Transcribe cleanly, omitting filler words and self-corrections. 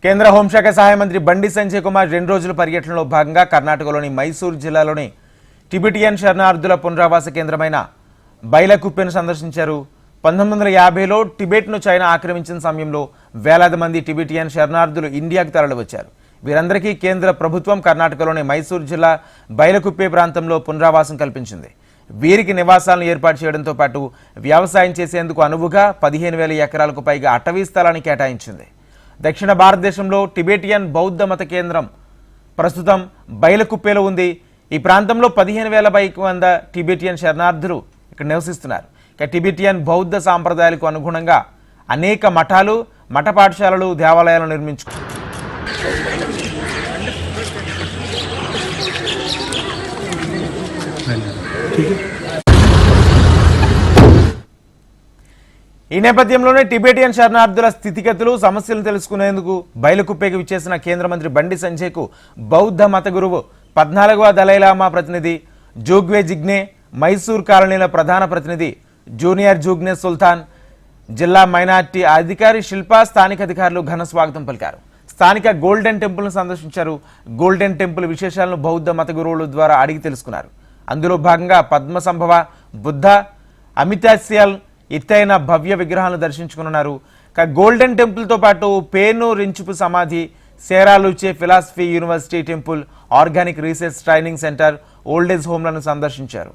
కేంద్ర హోంశాఖ సహాయ మంత్రి బండి సంజయ్ కుమార్ 2 రోజుల పర్యటనలో భాగంగా కర్ణాటకలోని మైసూరు జిల్లాలోని టిబెటియన్ శరణార్థుల పునరావాస కేంద్రమైన బైలకుప్పెను సందర్శించారు. 1950లో టిబెట్ను చైనా ఆక్రమించిన సమయంలో వేలాది మంది టిబెటియన్ శరణార్థులు ఇండియాకు తరలివచ్చారు. వీరందరికీ కేంద్ర ప్రభుత్వం కర్ణాటకలోని మైసూరు జిల్లా బైలకుప్పె ప్రాంతంలో పునరావాసం కల్పించింది. వీరికి నివాసాలను ఏర్పాటు చేయడంతో పాటు వ్యవసాయం చేసేందుకు అనువుగా 15,000 ఎకరాలకు పైగా అటవీ స్థలాన్ని కేటాయించింది. దక్షిణ భారతదేశంలో టిబెటియన్ బౌద్ధ మత కేంద్రం ప్రస్తుతం బైలకుప్పెలో ఉంది. ఈ ప్రాంతంలో 15,000 పైకి టిబెటియన్ శరణార్థులు ఇక్కడ నివసిస్తున్నారు. టిబెటియన్ బౌద్ధ సాంప్రదాయాలకు అనుగుణంగా అనేక మఠాలు, మఠ పాఠశాలలు, దేవాలయాలను నిర్మించుకున్నారు. ఈ నేపథ్యంలోనే టిబెటియన్ శరణార్థుల స్థితిగతులు, సమస్యలు తెలుసుకునేందుకు బైలకుప్పెకి విచ్చేసిన కేంద్ర మంత్రి బండి సంజయ్కు బౌద్ధ మత గురువు 14వ దలైలామా ప్రతినిధి జోగ్వే జిగ్నే, మైసూర్ కాలనీల ప్రధాన ప్రతినిధి జూనియర్ జూగ్నే సుల్తాన్, జిల్లా మైనార్టీ అధికారి శిల్ప, స్థానిక అధికారులు ఘన స్వాగతం పలికారు. స్థానిక గోల్డెన్ టెంపుల్ను సందర్శించారు. గోల్డెన్ టెంపుల్ విశేషాలను బౌద్ధ మత గురువుల ద్వారా అడిగి తెలుసుకున్నారు. అందులో భాగంగా పద్మ సంభవ, బుద్ధ, అమితాస్యాల్ ఎత్తైన భవ్య విగ్రహాలను దర్శించుకున్నారు. గోల్డెన్ టెంపుల్తో పాటు పేను రించుపు సమాధి, సేరాలుచే philosophy university temple, organic research training centre, old age హోమ్లను సందర్శించారు.